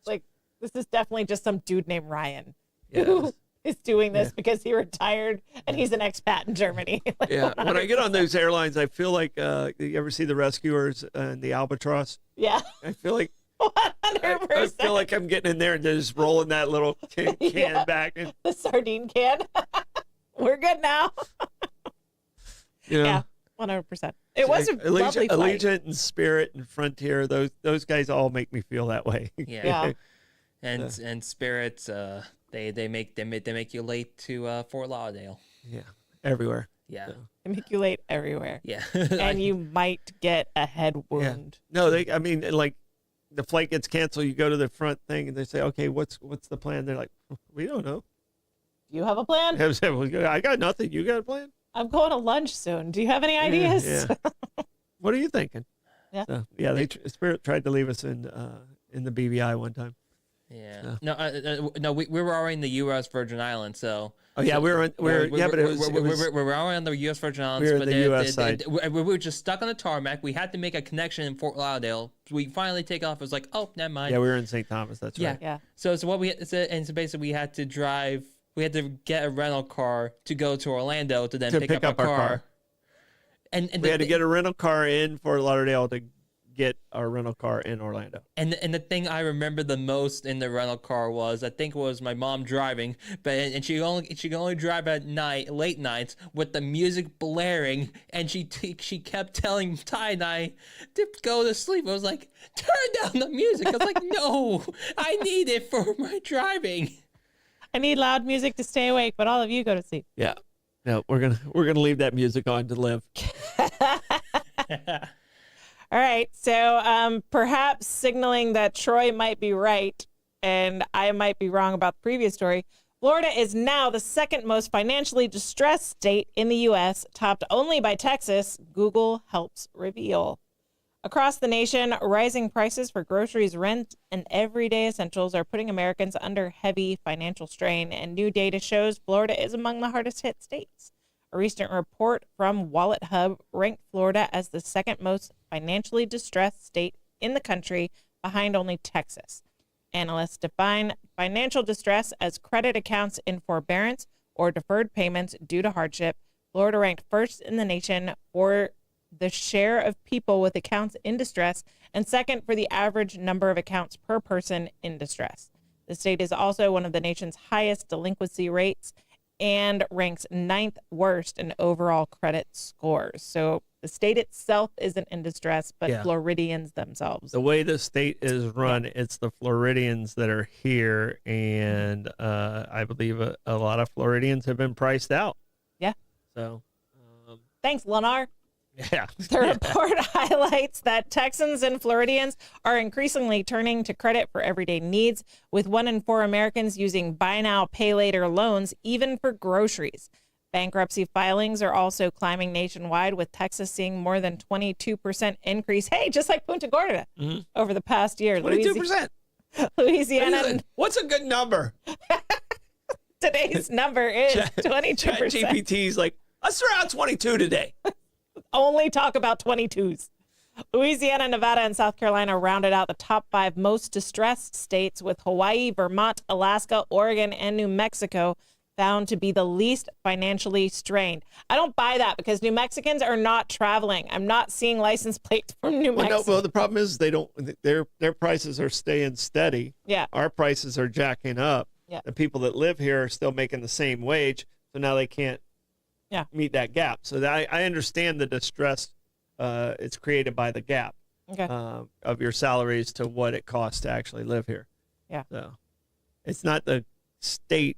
Like, this is definitely just some dude named Ryan who is doing this because he retired and he's an expat in Germany. Like, Yeah. When I get on 100%. those airlines, I feel like you ever see the rescuers and the albatross? Yeah, I feel like 100%. I feel like I'm getting in there and just rolling that little can Yeah. back, and The sardine can. We're good now. you know, Yeah, 100%. It was a lovely flight. Allegiant and Spirit and Frontier. Those guys all make me feel that way. Yeah. Yeah. And Spirits, they make you late to Fort Lauderdale. Yeah. Everywhere. Yeah. They make you late everywhere. Yeah. And you might get a head Yeah. wound. No, I mean, like the flight gets canceled. You go to the front thing and they say, "Okay, what's the plan?" They're like, "We don't know." Do you have a plan? I got nothing. You got a plan? I'm going to lunch soon. Do you have any ideas? Yeah. What are you thinking? Yeah. So, yeah. Spirit tried to leave us in the BVI one time. Yeah. No, we were already in the U.S. Virgin Islands, so. Oh yeah, we were but it was we're already on the U.S. Virgin Islands. We were in but the US side. we were just stuck on the tarmac. We had to make a connection in Fort Lauderdale. We finally take off. It was like, oh, never mind. yeah, we were in St. Thomas. That's Yeah. right. Yeah. So what we had to, and so basically we had to drive. We had to get a rental car to go to Orlando to then To pick up our car. And We had to get a rental car in Fort Lauderdale to get our rental car in Orlando. And the thing I remember the most in the rental car was, I think it was my mom driving, and she could only drive at night, late nights, with the music blaring, and she kept telling Ty and I to go to sleep. I was like, turn down the music. I was like, no, I need it for my driving. I need loud music to stay awake, but all of you go to sleep. Yeah. No, we're gonna leave that music on to live. All right. So perhaps signaling that Troy might be right and I might be wrong about the previous story, Florida is now the second most financially distressed state in the U.S., topped only by Texas, Google helps reveal. Across the nation, rising prices for groceries, rent, and everyday essentials are putting Americans under heavy financial strain, and new data shows Florida is among the hardest hit states. A recent report from Wallet Hub ranked Florida as the second most financially distressed state in the country, behind only Texas. Analysts define financial distress as credit accounts in forbearance or deferred payments due to hardship. Florida ranked first in the nation for the share of people with accounts in distress and second for the average number of accounts per person in distress. The state is also one of the nation's highest delinquency rates and ranks ninth worst in overall credit scores. So the state itself isn't in distress, but Yeah. Floridians themselves. The way the state is run, it's the Floridians that are here, and I believe a lot of Floridians have been priced out. Yeah. So, Thanks, Lennar. yeah. The report highlights that Texans and Floridians are increasingly turning to credit for everyday needs, with 1 in 4 Americans using buy now, pay later loans, even for groceries. Bankruptcy filings are also climbing nationwide, with Texas seeing more than 22% increase. Hey, just like Punta Gorda over the past year. 22%. Louisiana, What's a good number? today's number is 22%. ChatGPT's like, let's throw out 22 today. Only talk about 22s. Louisiana, Nevada, and South Carolina rounded out the top 5 most distressed states, with Hawaii, Vermont, Alaska, Oregon, and New Mexico found to be the least financially strained. I don't buy that because New Mexicans are not traveling. I'm not seeing license plates from New Mexico. Well, the problem is their prices are staying steady. Yeah. Our prices are jacking up. Yeah. The people that live here are still making the same wage, so now they can't meet that gap. So I understand the distress it's created by the gap of your salaries to what it costs to actually live here. Yeah. So it's not the state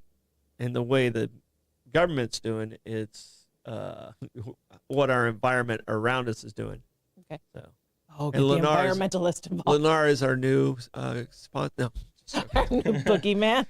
and the way the government's doing, it's what our environment around us is doing. Okay. So. Oh, get the environmentalist involved. Lennar is our new sponsor. No. Our new boogeyman.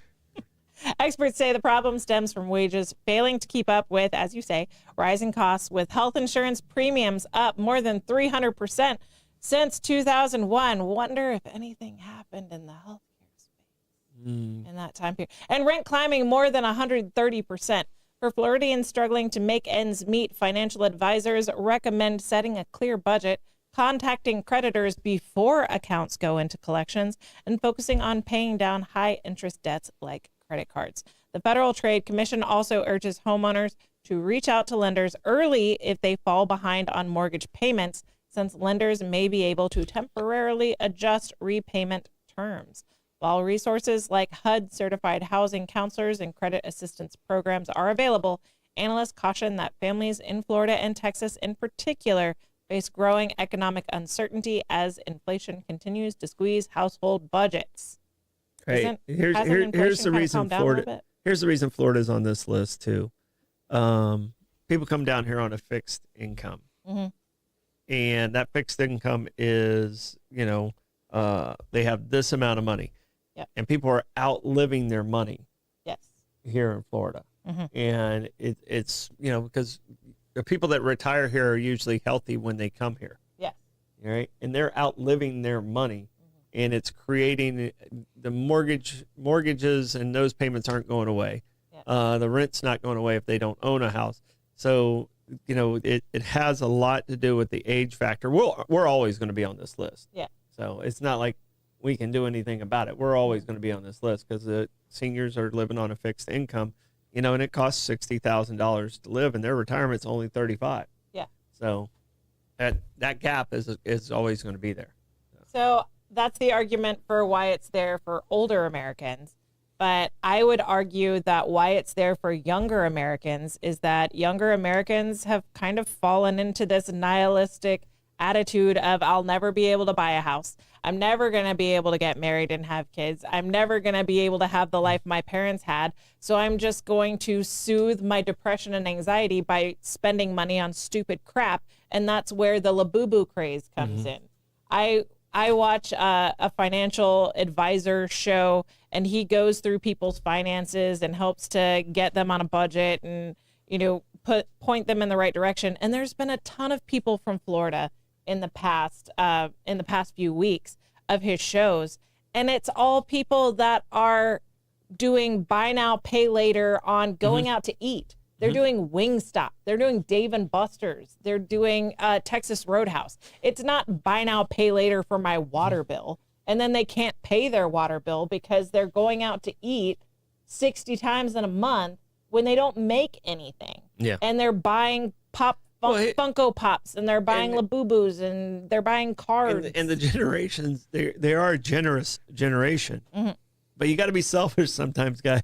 Experts say the problem stems from wages failing to keep up with, as you say, rising costs, with health insurance premiums up more than 300% since 2001. Wonder if anything happened in the healthcare space in that time period. And rent climbing more than 130%. For Floridians struggling to make ends meet, financial advisors recommend setting a clear budget, contacting creditors before accounts go into collections, and focusing on paying down high-interest debts like credit cards. The Federal Trade Commission also urges homeowners to reach out to lenders early if they fall behind on mortgage payments, since lenders may be able to temporarily adjust repayment terms. While resources like HUD-certified housing counselors and credit assistance programs are available, analysts caution that families in Florida and Texas in particular face growing economic uncertainty as inflation continues to squeeze household budgets. Hey, here's the reason Florida. Here's the reason Florida is on this list too. People come down here on a fixed income, and that fixed income is, they have this amount of money, and people are outliving their money. Yes. Here in Florida, and it's because the people that retire here are usually healthy when they come here. Yes. Right, and they're outliving their money. And it's creating the mortgages, and those payments aren't going away. Yeah. The rent's not going away if they don't own a house. So, it has a lot to do with the age factor. We're always going to be on this list. Yeah. So it's not like we can do anything about it. We're always going to be on this list because the seniors are living on a fixed income, and it costs $60,000 to live, and their retirement's only $35,000. Yeah. So that gap is always going to be there. So that's the argument for why it's there for older Americans. But I would argue that why it's there for younger Americans is that younger Americans have kind of fallen into this nihilistic attitude of, I'll never be able to buy a house. I'm never going to be able to get married and have kids. I'm never going to be able to have the life my parents had. So I'm just going to soothe my depression and anxiety by spending money on stupid crap. And that's where the Labubu craze comes in. I watch a financial advisor show, and he goes through people's finances and helps to get them on a budget and, point them in the right direction. And there's been a ton of people from Florida in the past few weeks of his shows. And it's all people that are doing buy now, pay later on going out to eat. They're doing Wingstop. They're doing Dave & Buster's. They're doing Texas Roadhouse. It's not buy now, pay later for my water bill. And then they can't pay their water bill because they're going out to eat 60 times in a month when they don't make anything. Yeah. And they're buying Funko Pops, and they're buying Labubus, and they're buying cards. And the generations, they are a generous generation. But you got to be selfish sometimes, guys.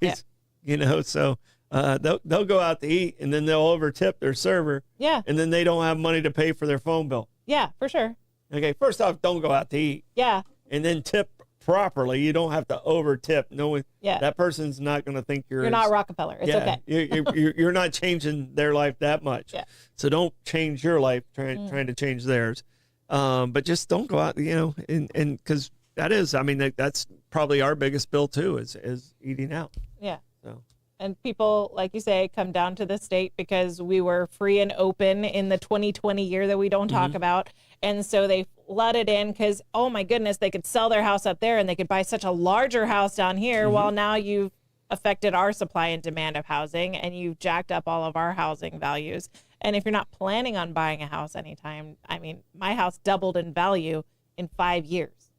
Yeah. So... they'll go out to eat, and then they'll overtip their server. Yeah. And then they don't have money to pay for their phone bill. Yeah, for sure. Okay, first off, don't go out to eat. Yeah. And then tip properly. You don't have to overtip. No, that person's not going to think you're not Rockefeller. It's okay. You're not changing their life that much. Yeah. So don't change your life trying to change theirs. But just don't go out, and because that's probably our biggest bill too is eating out. Yeah. So. And people, like you say, come down to the state because we were free and open in the 2020 year that we don't talk about. And so they flooded in because, oh my goodness, they could sell their house up there and they could buy such a larger house down here. While now you've affected our supply and demand of housing and you've jacked up all of our housing values. And if you're not planning on buying a house anytime, I mean, my house doubled in value in 5 years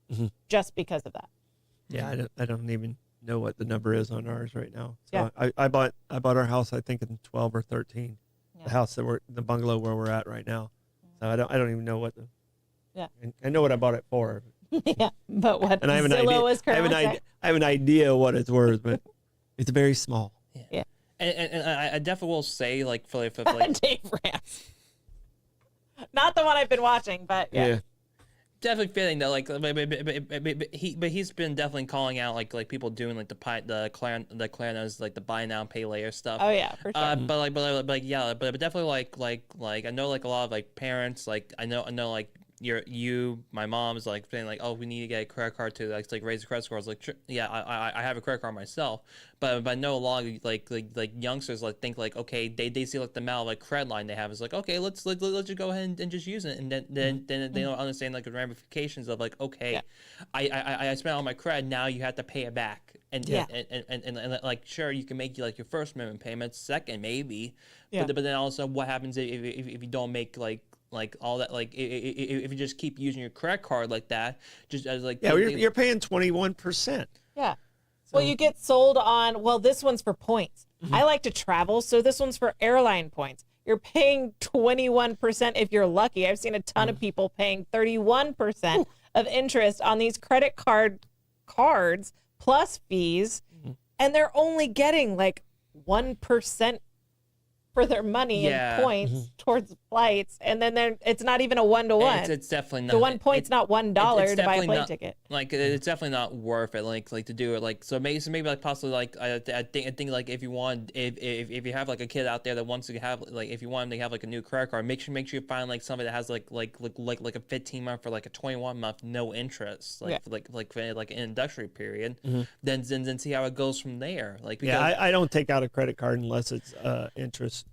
just because of that. Yeah, I don't even know what the number is on ours right now. So Yeah. I bought our house, I think, in 12 or 13. Yeah. The house the bungalow where we're at right now. So I don't even know what Yeah. I know what I bought it for. Yeah, but what And I have an Zillow idea. is currently saying. I have an idea what it's worth, but it's very small. Yeah. And I definitely will say, like, for like Dave Ramsey. Not the one I've been watching, but yeah. definitely feeling that, like, but he's been definitely calling out like people doing like the Clarinos, like the buy now pay later stuff. Oh yeah, for sure. But yeah, but definitely like I know like a lot of like parents, like I know like my mom's like saying like, oh, we need to get a credit card to like raise the credit score. I was like, sure, yeah, I have a credit card myself, but I know a lot of like youngsters like think like, okay, they see like the amount of like credit line they have is like, okay, let's just go ahead and just use it, and then they don't understand like the ramifications of like, okay, I spent all my credit, now you have to pay it back, and like sure, you can make like your first minimum payments, second maybe, but then also what happens if you don't make like all that, like if you just keep using your credit card like that, just as like you're paying 21%. Yeah. Well, you get sold on, well, this one's for points. I like to travel, so this one's for airline points. You're paying 21% if you're lucky. I've seen a ton of people paying 31% of interest on these credit cards plus fees, and they're only getting like 1% for their money and points towards flights, and then it's not even a 1-to-1. It's definitely not. The 1 point's not $1 to buy a plane ticket. Like it's definitely not worth it. Like to do it. Like so maybe like possibly like I think like if you have like a kid out there that wants to have like if you want them to have like a new credit card, make sure you find like somebody that has like a 15-month or like a 21-month no interest like an introductory period. Then see how it goes from there. Like because, I don't take out a credit card unless it's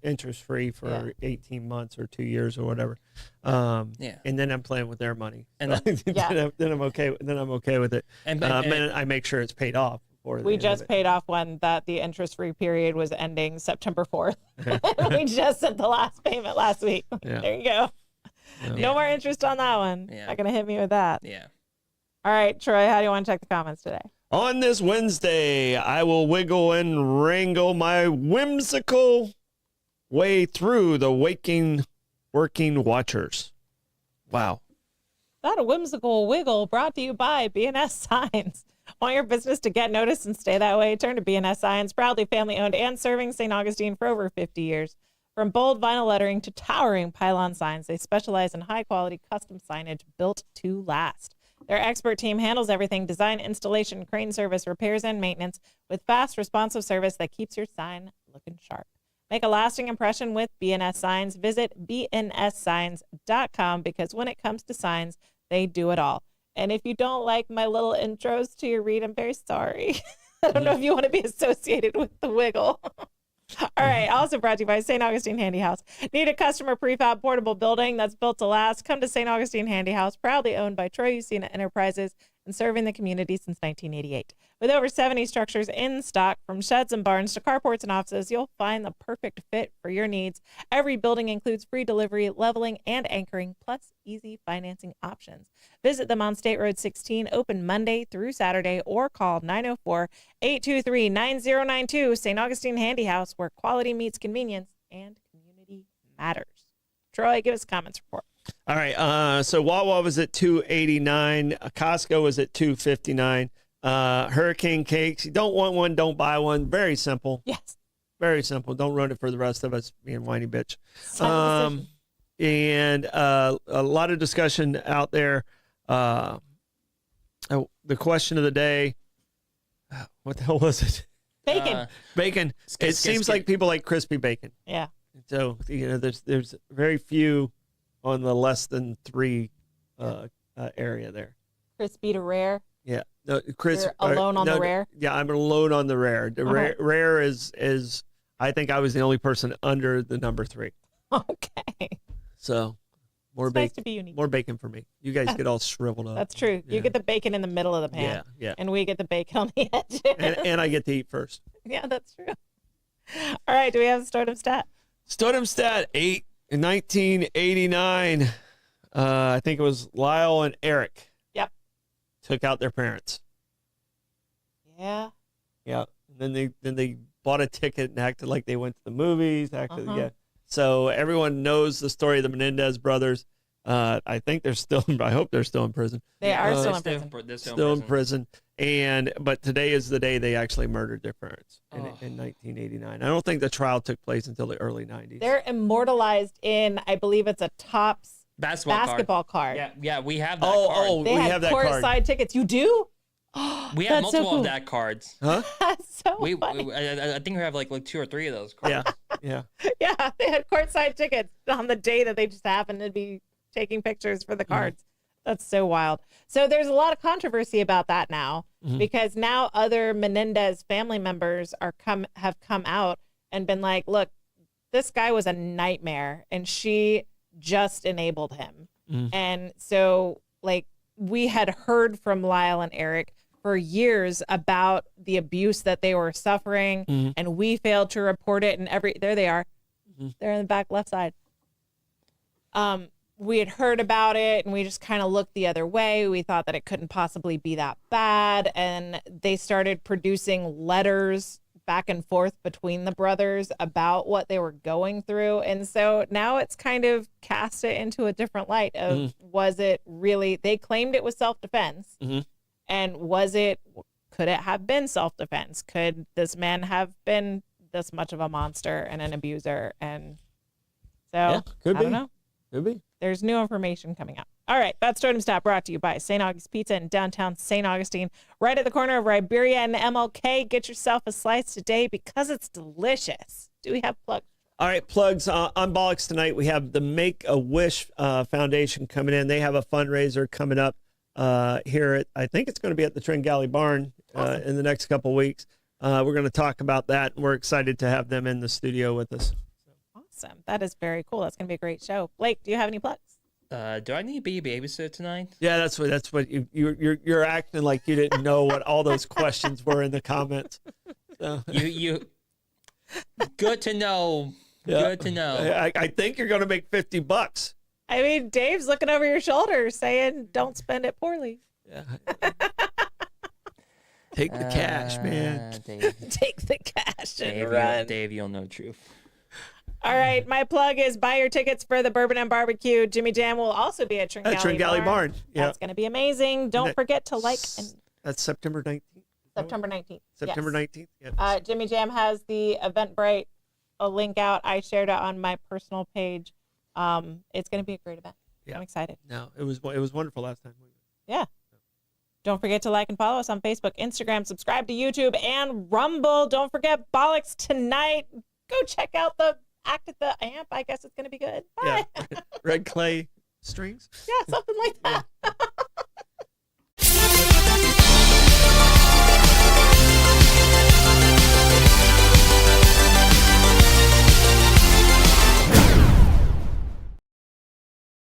interest free for 18 months or 2 years or whatever. And then I'm playing with their money. And then I'm okay. Then I'm okay with it. And I make sure it's paid off. We just paid off one that the interest free period was ending September 4th. We just sent the last payment last week. There you go. No more interest on that one. Not gonna hit me with that. Yeah. All right, Troy, how do you want to check the comments today? On this Wednesday, I will wiggle and wrangle my whimsical way through the working watchers. Wow. That a whimsical wiggle brought to you by B&S Signs. Want your business to get noticed and stay that way? Turn to B&S Signs, proudly family owned and serving St. Augustine for over 50 years. From bold vinyl lettering to towering pylon signs, they specialize in high quality custom signage built to last. Their expert team handles everything: design, installation, crane service, repairs, and maintenance with fast, responsive service that keeps your sign looking sharp. Make a lasting impression with B&S Signs. Visit bnssigns.com because when it comes to signs, they do it all. And if you don't like my little intros to your read, I'm very sorry. I don't know if you want to be associated with the wiggle. All right. Also brought to you by St. Augustine Handy House. Need a customer prefab portable building that's built to last? Come to St. Augustine Handy House, proudly owned by Troy Usina Enterprises and serving the community since 1988. With over 70 structures in stock, from sheds and barns to carports and offices, you'll find the perfect fit for your needs. Every building includes free delivery, leveling, and anchoring, plus easy financing options. Visit them on State Road 16, open Monday through Saturday, or call 904-823-9092. St. Augustine Handy House, where quality meets convenience and community matters. Troy, give us a comments report. All right. So Wawa was at $2.89. Costco was at $2.59. Hurricane cakes. You don't want one, don't buy one. Very simple. Yes. Very simple. Don't ruin it for the rest of us being whiny bitch. And a lot of discussion out there. The question of the day. What the hell was it? Bacon. Bacon. It seems like people like crispy bacon. Yeah. So, there's very few on the less than 3 area there. Crispy to rare. Yeah. No, Chris. You're alone on the rare? Yeah, I'm alone on the rare. The rare is. I think I was the only person under the number 3. Okay. So more It's bacon. nice to be unique. More bacon for me. You guys get all shriveled up. That's true. Yeah. You get the bacon in the middle of the pan. Yeah. And we get the bacon on the edge. And I get to eat first. Yeah, that's true. All right. Do we have a stardom stat? Stardom stat 8 in 1989. I think it was Lyle and Eric. Yep. Took out their parents. Yeah. Yeah. And then they bought a ticket and acted like they went to the movies. Yeah. So everyone knows the story of the Menendez brothers. I think they're still. I hope they're still in prison. They are still in They're prison. they're Still in prison. But today is the day they actually murdered their parents in 1989. I don't think the trial took place until the early 90s. They're immortalized in, I believe it's a Topps basketball card. Yeah, we have that card. They we had have that card. courtside tickets. You do? We have That's so multiple cool. of that cards. Huh? That's so funny. I think we have like 2 or 3 of those cards. Yeah. Yeah, they had courtside tickets on the day that they just happened to be taking pictures for the cards. That's so wild. So there's a lot of controversy about that now because now other Menendez family members have come out and been like, look, this guy was a nightmare and she just enabled him. And so like we had heard from Lyle and Eric for years about the abuse that they were suffering and we failed to report it, and there they are. They're in the back left side. We had heard about it and we just kind of looked the other way. We thought that it couldn't possibly be that bad, and they started producing letters back and forth between the brothers about what they were going through. And so now it's kind of cast it into a different light of was it really, they claimed it was self-defense. And could it have been self-defense? Could this man have been this much of a monster and an abuser? And so could I be. don't know. Could be. There's new information coming out. All right, that's Stardom Stat brought to you by St. August Pizza in downtown St. Augustine, right at the corner of Riberia and MLK. Get yourself a slice today because it's delicious. Do we have plugs? All right, plugs on Bollocks tonight. We have the Make-A-Wish Foundation coming in. They have a fundraiser coming up here at, I think it's going to be at the Tringali Barn in the next couple weeks. We're going to talk about that, and we're excited to have them in the studio with us. Awesome. That is very cool. That's going to be a great show. Blake, do you have any plugs? Do I need to be a babysitter tonight? Yeah, that's what you're acting like you didn't know what all those questions were in the comments. So. You good to know. Yeah. Good to know. I think you're going to make $50. I mean, Dave's looking over your shoulder saying, don't spend it poorly. Yeah. Take the cash, man. Dave, Take the cash and run. Dave, you'll know the truth. All right, my plug is buy your tickets for the Bourbon and Barbecue. Jimmy Jam will also be at Tringali Barn. Yeah. That's going to be amazing. Don't forget to like and That's September 19th. September 19th. September yes. 19th. Yep. Jimmy Jam has the Eventbrite a link out. I shared it on my personal page. It's going to be a great event. Yeah. I'm excited. No, it was wonderful last time. Yeah. Don't forget to like and follow us on Facebook, Instagram, subscribe to YouTube and Rumble. Don't forget Bollocks tonight. Go check out the act at the amp. I guess it's going to be good. Bye. Yeah. Red clay strings. Yeah, something like that.